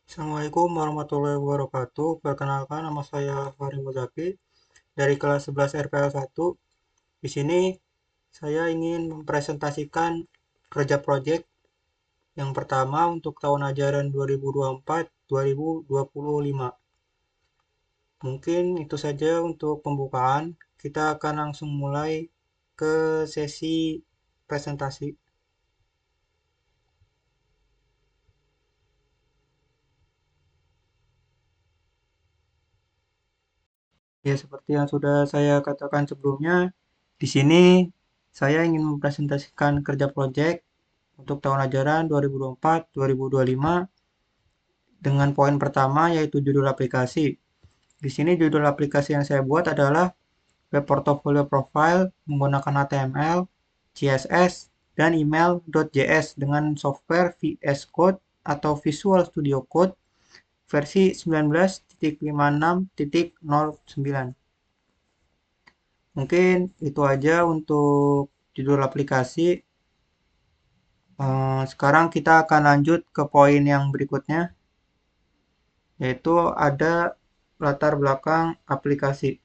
Assalamualaikum warahmatullahi wabarakatuh. Perkenalkan, nama saya Fahri Muzaki dari kelas 11 RPL 1. Di sini saya ingin mempresentasikan kerja proyek yang pertama untuk tahun ajaran 2024-2025. Mungkin itu saja untuk pembukaan. Kita akan langsung mulai ke sesi presentasi. Ya, seperti yang sudah saya katakan sebelumnya, di sini saya ingin mempresentasikan kerja proyek untuk tahun ajaran 2024-2025 dengan poin pertama yaitu judul aplikasi. Di sini judul aplikasi yang saya buat adalah Web Portfolio Profile menggunakan HTML, CSS, dan email.js dengan software VS Code atau Visual Studio Code versi 19.56.09. Mungkin itu aja untuk judul aplikasi. Sekarang kita akan lanjut ke poin yang berikutnya, yaitu ada latar belakang aplikasi.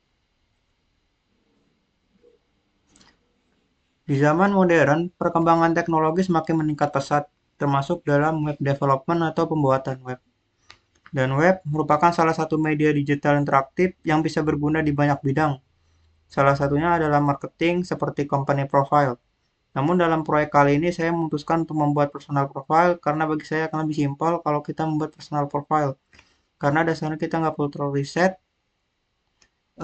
Di zaman modern, perkembangan teknologi semakin meningkat pesat, termasuk dalam web development atau pembuatan web. Dan web merupakan salah satu media digital interaktif yang bisa berguna di banyak bidang. Salah satunya adalah marketing seperti company profile. Namun dalam proyek kali ini saya memutuskan untuk membuat personal profile karena bagi saya akan lebih simpel kalau kita membuat personal profile. Karena dasarnya kita nggak perlu terlalu riset,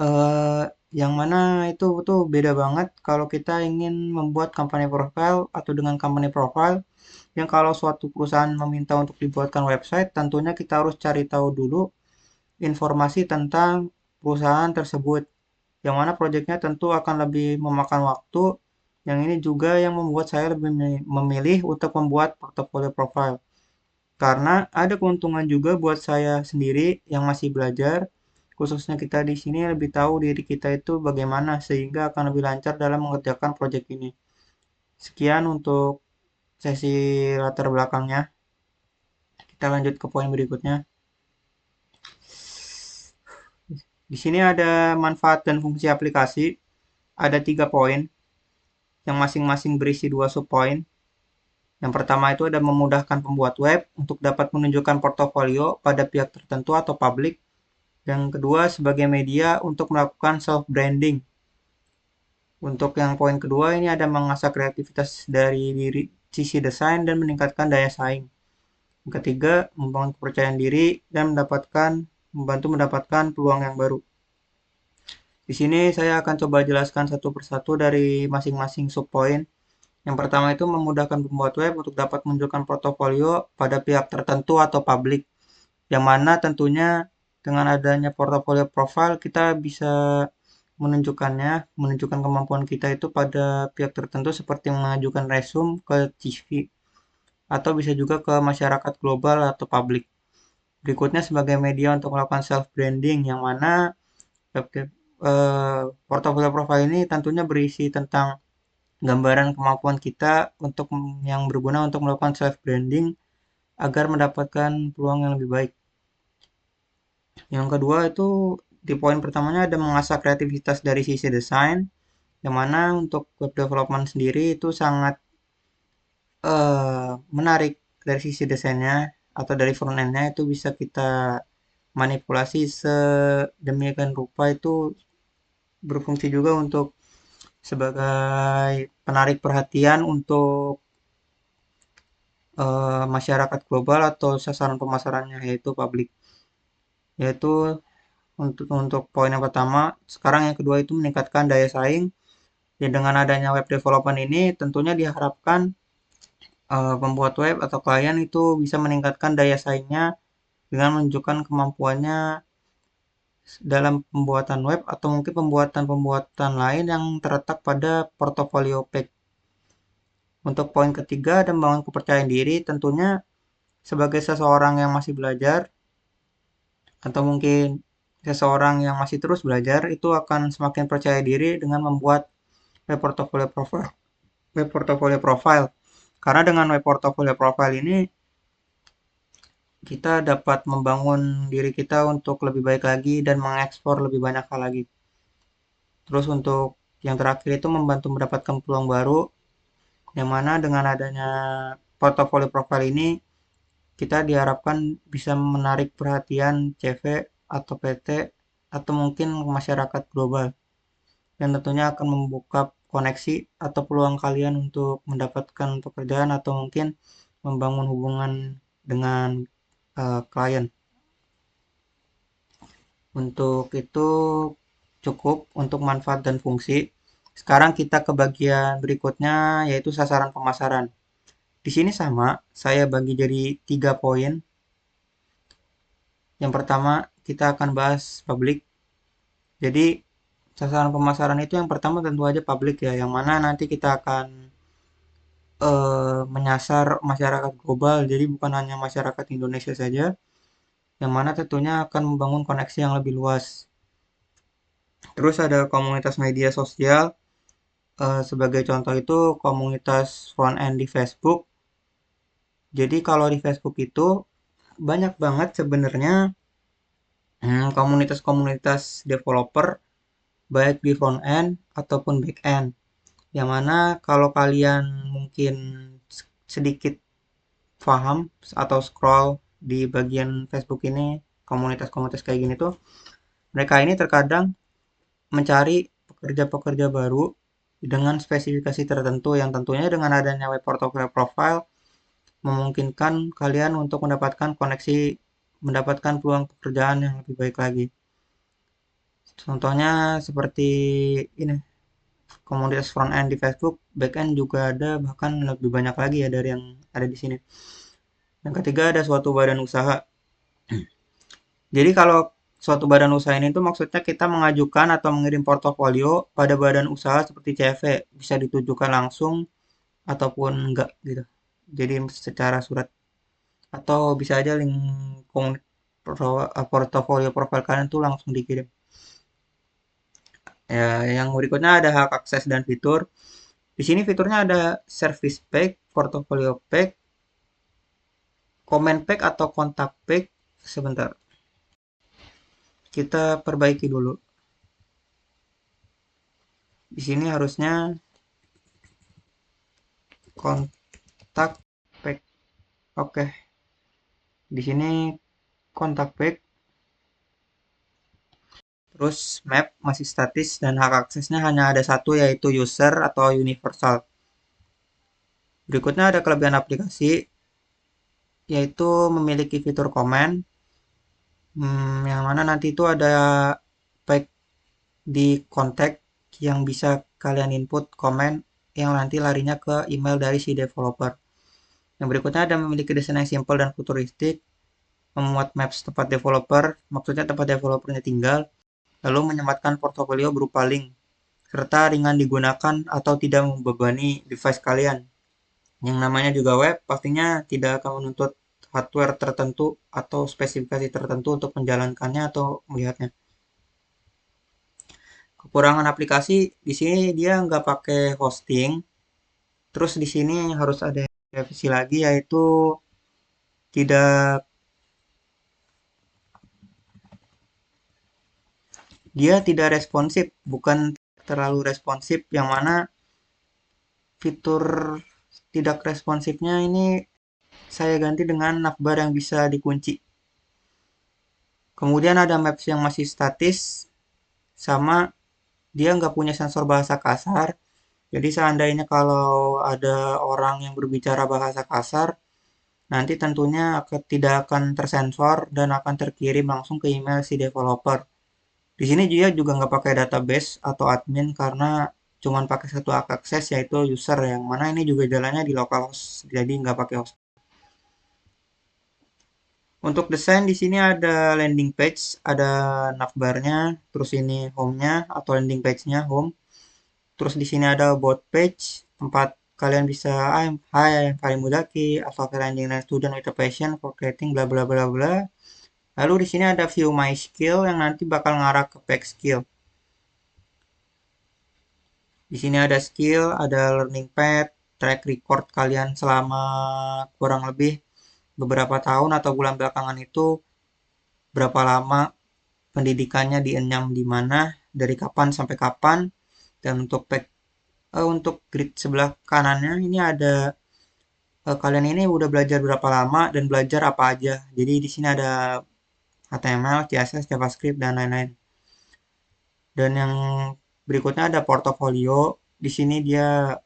eh, yang mana itu tuh beda banget kalau kita ingin membuat company profile atau dengan company profile yang kalau suatu perusahaan meminta untuk dibuatkan website, tentunya kita harus cari tahu dulu informasi tentang perusahaan tersebut, yang mana proyeknya tentu akan lebih memakan waktu. Yang ini juga yang membuat saya lebih memilih untuk membuat portfolio profile. Karena ada keuntungan juga buat saya sendiri yang masih belajar, khususnya kita di sini lebih tahu diri kita itu bagaimana sehingga akan lebih lancar dalam mengerjakan proyek ini. Sekian untuk sesi latar belakangnya. Kita lanjut ke poin berikutnya. Di sini ada manfaat dan fungsi aplikasi. Ada 3 poin yang masing-masing berisi 2 subpoin. Yang pertama itu ada memudahkan pembuat web untuk dapat menunjukkan portofolio pada pihak tertentu atau publik. Yang kedua, sebagai media untuk melakukan self-branding. Untuk yang poin kedua ini ada mengasah kreativitas dari diri sisi desain dan meningkatkan daya saing. Yang ketiga, membangun kepercayaan diri dan membantu mendapatkan peluang yang baru. Di sini saya akan coba jelaskan satu persatu dari masing-masing subpoin. Yang pertama itu memudahkan pembuat web untuk dapat menunjukkan portofolio pada pihak tertentu atau publik. Yang mana tentunya dengan adanya portofolio profile kita bisa menunjukkan kemampuan kita itu pada pihak tertentu seperti mengajukan resume ke CV atau bisa juga ke masyarakat global atau publik. Berikutnya sebagai media untuk melakukan self branding yang mana portofolio profile ini tentunya berisi tentang gambaran kemampuan kita untuk yang berguna untuk melakukan self branding agar mendapatkan peluang yang lebih baik. Yang kedua itu di poin pertamanya ada mengasah kreativitas dari sisi desain, yang mana untuk web development sendiri itu sangat menarik dari sisi desainnya atau dari front end-nya itu bisa kita manipulasi sedemikian rupa itu berfungsi juga untuk sebagai penarik perhatian untuk masyarakat global atau sasaran pemasarannya yaitu publik. Yaitu untuk poin yang pertama, sekarang yang kedua itu meningkatkan daya saing. Ya, dengan adanya web development ini tentunya diharapkan pembuat web atau klien itu bisa meningkatkan daya saingnya dengan menunjukkan kemampuannya dalam pembuatan web atau mungkin pembuatan-pembuatan lain yang terletak pada portofolio page. Untuk poin ketiga ada membangun kepercayaan diri, tentunya sebagai seseorang yang masih belajar atau mungkin seseorang yang masih terus belajar itu akan semakin percaya diri dengan membuat web portfolio profile. Web portfolio profile. Karena dengan web portfolio profile ini kita dapat membangun diri kita untuk lebih baik lagi dan mengekspor lebih banyak hal lagi. Terus untuk yang terakhir itu membantu mendapatkan peluang baru, yang mana dengan adanya portofolio profile ini, kita diharapkan bisa menarik perhatian CV atau PT atau mungkin masyarakat global. Dan tentunya akan membuka koneksi atau peluang kalian untuk mendapatkan pekerjaan atau mungkin membangun hubungan dengan klien. Untuk itu cukup untuk manfaat dan fungsi. Sekarang kita ke bagian berikutnya yaitu sasaran pemasaran. Di sini sama, saya bagi jadi 3 poin. Yang pertama, kita akan bahas publik. Jadi, sasaran pemasaran itu yang pertama tentu aja publik ya, yang mana nanti kita akan menyasar masyarakat global. Jadi bukan hanya masyarakat Indonesia saja, yang mana tentunya akan membangun koneksi yang lebih luas. Terus ada komunitas media sosial. Sebagai contoh itu komunitas front end di Facebook. Jadi kalau di Facebook itu banyak banget sebenarnya komunitas-komunitas developer baik di front end ataupun back end. Yang mana kalau kalian mungkin sedikit paham atau scroll di bagian Facebook ini komunitas-komunitas kayak gini tuh mereka ini terkadang mencari pekerja-pekerja baru dengan spesifikasi tertentu yang tentunya dengan adanya web portfolio profile memungkinkan kalian untuk mendapatkan koneksi, mendapatkan peluang pekerjaan yang lebih baik lagi. Contohnya seperti ini, komunitas front end di Facebook, back end juga ada, bahkan lebih banyak lagi ya dari yang ada di sini. Yang ketiga ada suatu badan usaha. Jadi kalau suatu badan usaha ini tuh maksudnya kita mengajukan atau mengirim portofolio pada badan usaha seperti CV, bisa ditujukan langsung ataupun enggak gitu. Jadi secara surat atau bisa aja link portofolio profil kalian tuh langsung dikirim. Ya, yang berikutnya ada hak akses dan fitur. Di sini fiturnya ada service pack, portfolio pack, comment pack atau kontak pack. Sebentar, kita perbaiki dulu. Di sini harusnya kontak pack. Oke, di sini kontak pack, terus map masih statis dan hak aksesnya hanya ada satu yaitu user atau universal. Berikutnya ada kelebihan aplikasi yaitu memiliki fitur komen yang mana nanti itu ada baik di kontak yang bisa kalian input komen yang nanti larinya ke email dari si developer. Yang berikutnya ada memiliki desain yang simple dan futuristik, memuat maps tempat developer, maksudnya tempat developernya tinggal, lalu menyematkan portofolio berupa link, serta ringan digunakan atau tidak membebani device kalian. Yang namanya juga web, pastinya tidak akan menuntut hardware tertentu atau spesifikasi tertentu untuk menjalankannya atau melihatnya. Kekurangan aplikasi di sini dia nggak pakai hosting. Terus di sini harus ada revisi lagi yaitu tidak dia tidak responsif, bukan terlalu responsif yang mana fitur tidak responsifnya ini saya ganti dengan navbar yang bisa dikunci. Kemudian ada maps yang masih statis sama dia nggak punya sensor bahasa kasar. Jadi seandainya kalau ada orang yang berbicara bahasa kasar, nanti tentunya tidak akan tersensor dan akan terkirim langsung ke email si developer. Di sini dia juga nggak pakai database atau admin karena cuman pakai satu akses yaitu user yang mana ini juga jalannya di localhost, jadi nggak pakai host. Untuk desain di sini ada landing page, ada navbarnya, terus ini home-nya atau landing page-nya home. Terus di sini ada about page, tempat kalian bisa hi, I'm Farim Mudaki, a software engineer student with a passion for creating bla bla bla bla. Lalu di sini ada view my skill yang nanti bakal ngarah ke pack skill. Di sini ada skill, ada learning path, track record kalian selama kurang lebih beberapa tahun atau bulan belakangan itu berapa lama pendidikannya dienyam di mana, dari kapan sampai kapan. Dan untuk grid sebelah kanannya ini ada kalian ini udah belajar berapa lama dan belajar apa aja. Jadi di sini ada HTML, CSS, JavaScript dan lain-lain. Dan yang berikutnya ada portofolio. Di sini dia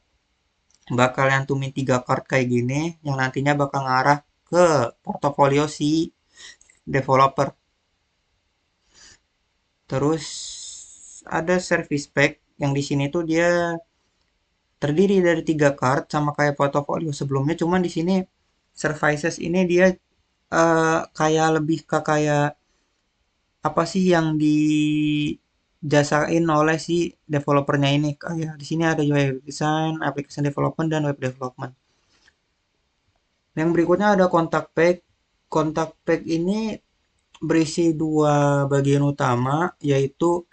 bakal nyantumin 3 card kayak gini yang nantinya bakal ngarah ke portofolio si developer. Terus ada service pack yang di sini tuh dia terdiri dari 3 card sama kayak portofolio sebelumnya, cuman di sini services ini dia kayak lebih ke kayak apa sih yang dijasain oleh si developernya ini. Kayak di sini ada UI design, application development dan web development. Yang berikutnya ada contact pack. Contact pack ini berisi dua bagian utama, yaitu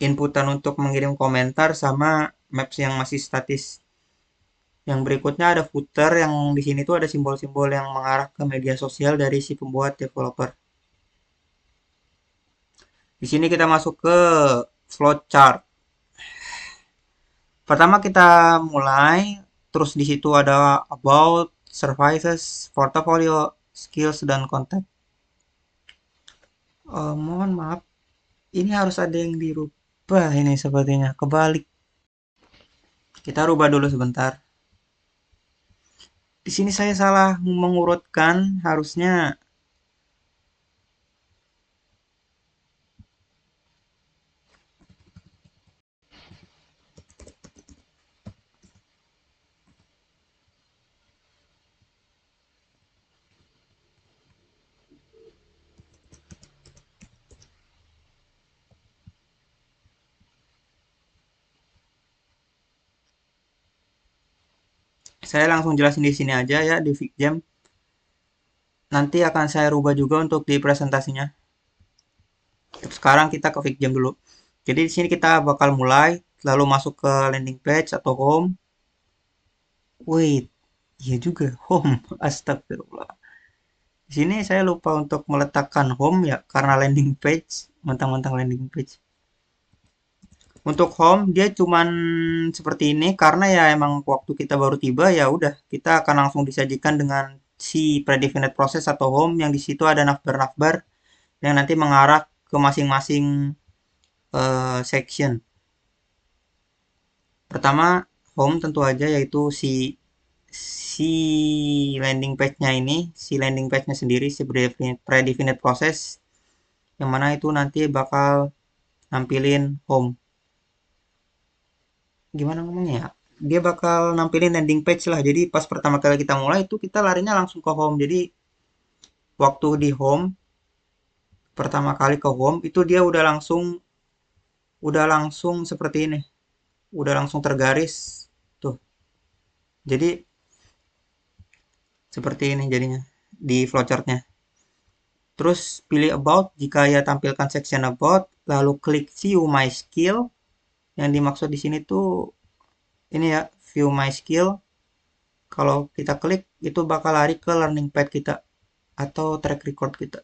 inputan untuk mengirim komentar sama maps yang masih statis. Yang berikutnya ada footer yang di sini tuh ada simbol-simbol yang mengarah ke media sosial dari si pembuat developer. Di sini kita masuk ke flowchart. Pertama kita mulai, terus di situ ada about, services, portfolio, skills dan contact. Mohon maaf, ini harus ada yang dirubah ini sepertinya, kebalik. Kita rubah dulu sebentar. Di sini saya salah mengurutkan, harusnya saya langsung jelasin di sini aja ya di Figjam. Nanti akan saya rubah juga untuk di presentasinya. Sekarang kita ke Figjam dulu. Jadi di sini kita bakal mulai, lalu masuk ke landing page atau home. Wait, iya juga home. Astagfirullah. Di sini saya lupa untuk meletakkan home ya karena landing page, mentang-mentang landing page. Untuk home dia cuman seperti ini karena ya emang waktu kita baru tiba ya udah kita akan langsung disajikan dengan si predefinite process atau home yang di situ ada navbar-navbar yang nanti mengarah ke masing-masing section. Pertama home tentu aja yaitu si landing page-nya ini, si landing page-nya sendiri si predefinite process yang mana itu nanti bakal nampilin home. Gimana ngomongnya ya? Dia bakal nampilin landing page lah. Jadi pas pertama kali kita mulai itu kita larinya langsung ke home. Jadi waktu di home pertama kali ke home itu dia udah langsung seperti ini. Udah langsung tergaris tuh. Jadi seperti ini jadinya di flowchartnya. Terus pilih about jika ya tampilkan section about, lalu klik view my skill. Yang dimaksud di sini tuh ini ya, view my skill. Kalau kita klik itu bakal lari ke learning pad kita atau track record kita.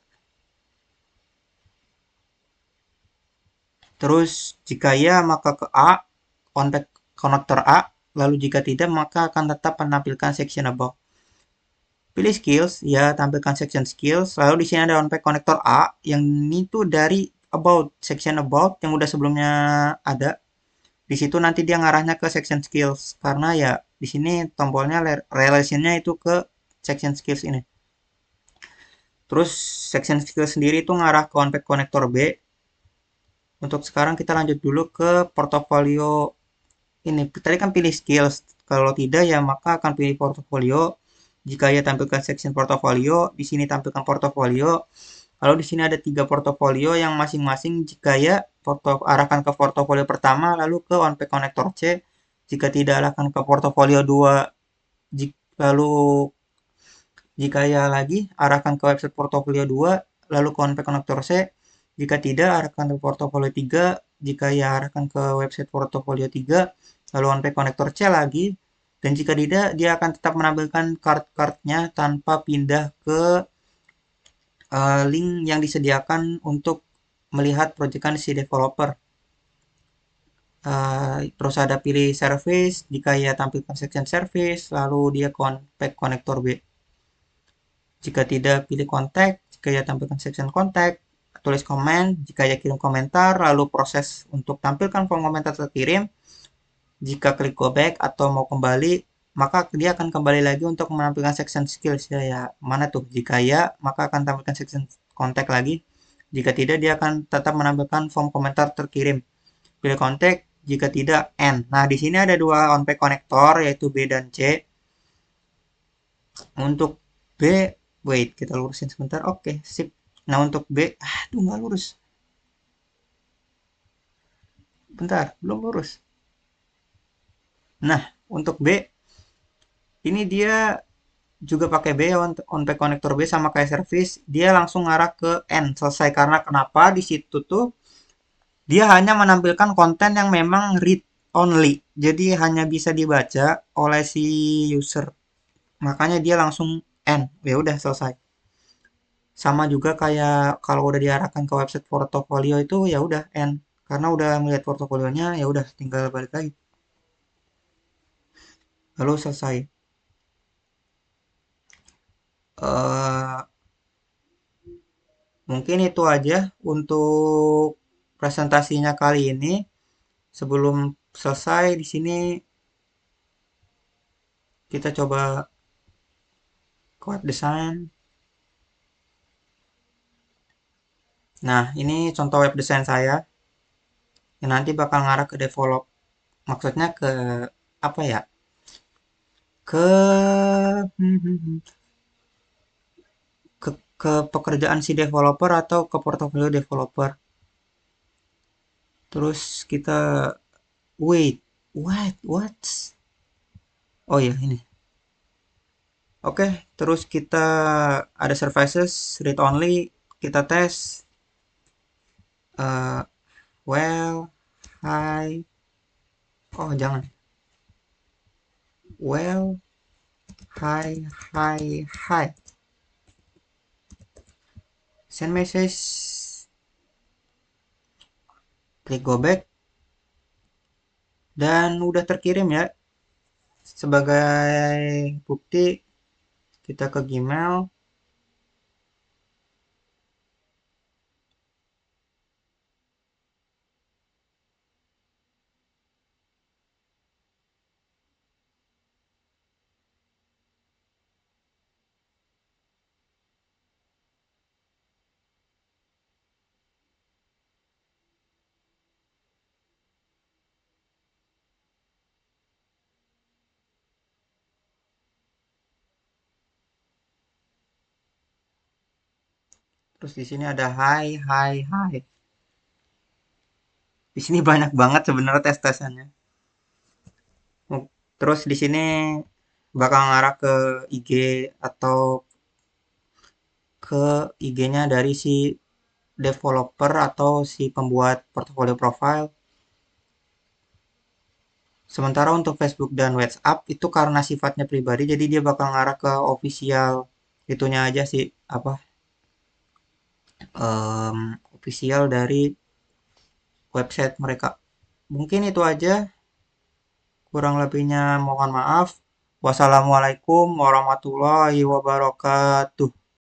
Terus jika ya maka ke A, kontak konektor A, lalu jika tidak maka akan tetap menampilkan section about. Pilih skills, ya tampilkan section skills, lalu di sini ada onpack konektor A yang ini tuh dari about, section about yang udah sebelumnya ada. Di situ nanti dia ngarahnya ke section skills karena ya di sini tombolnya relationnya itu ke section skills ini. Terus section skills sendiri itu ngarah ke onpack konektor B. Untuk sekarang kita lanjut dulu ke portofolio ini. Tadi kan pilih skills. Kalau tidak ya maka akan pilih portofolio. Jika ya tampilkan section portofolio, di sini tampilkan portofolio. Lalu di sini ada 3 portofolio yang masing-masing jika ya arahkan ke portofolio pertama lalu ke onpack konektor C. Jika tidak arahkan ke portofolio 2 lalu jika ya lagi arahkan ke website portofolio 2 lalu ke onpack konektor C. Jika tidak, arahkan ke portofolio 3. Jika ya, arahkan ke website portofolio 3. Lalu onpack konektor C lagi. Dan jika tidak, dia akan tetap menampilkan card-cardnya tanpa pindah ke link yang disediakan untuk melihat proyekan si developer. Terus ada pilih service, jika ia tampilkan section service, lalu dia pack konektor B. Jika tidak, pilih kontak, jika ia tampilkan section kontak, tulis komen, jika ia kirim komentar, lalu proses untuk tampilkan form komentar terkirim. Jika klik go back atau mau kembali, maka dia akan kembali lagi untuk menampilkan section skills ya. Mana tuh? Jika ya, maka akan tampilkan section kontak lagi. Jika tidak, dia akan tetap menampilkan form komentar terkirim. Pilih kontak, jika tidak, N. Nah, di sini ada dua on-pack konektor, yaitu B dan C. Untuk B, wait, kita lurusin sebentar. Oke, sip. Nah, untuk B, aduh nggak lurus. Bentar, belum lurus. Nah, untuk B, ini dia juga pakai B ya, on-pack konektor B sama kayak service. Dia langsung ngarah ke N, selesai. Karena kenapa? Di situ tuh dia hanya menampilkan konten yang memang read only. Jadi hanya bisa dibaca oleh si user. Makanya dia langsung end. Ya udah selesai. Sama juga kayak kalau udah diarahkan ke website portofolio itu ya udah end. Karena udah melihat portofolionya ya udah tinggal balik lagi. Lalu selesai. eh Mungkin itu aja untuk presentasinya kali ini. Sebelum selesai di sini kita coba ke web design. Nah, ini contoh web design saya yang nanti bakal ngarah ke develop. Maksudnya ke apa ya? Ke ke, ke pekerjaan si developer atau ke portofolio developer. Terus kita wait, what? Oh ya ini. Oke, terus kita ada services read only, kita tes. eh well, hi. Oh, jangan. Well, hi. Send message, klik go back, dan udah terkirim ya. Sebagai bukti, kita ke Gmail. Terus di sini ada hai. Di sini banyak banget sebenarnya tes-tesannya. Terus di sini bakal ngarah ke IG atau ke IG-nya dari si developer atau si pembuat portfolio profile. Sementara untuk Facebook dan WhatsApp itu karena sifatnya pribadi, jadi dia bakal ngarah ke official itunya aja sih, apa official dari website mereka. Mungkin itu aja. Kurang lebihnya mohon maaf. Wassalamualaikum warahmatullahi wabarakatuh.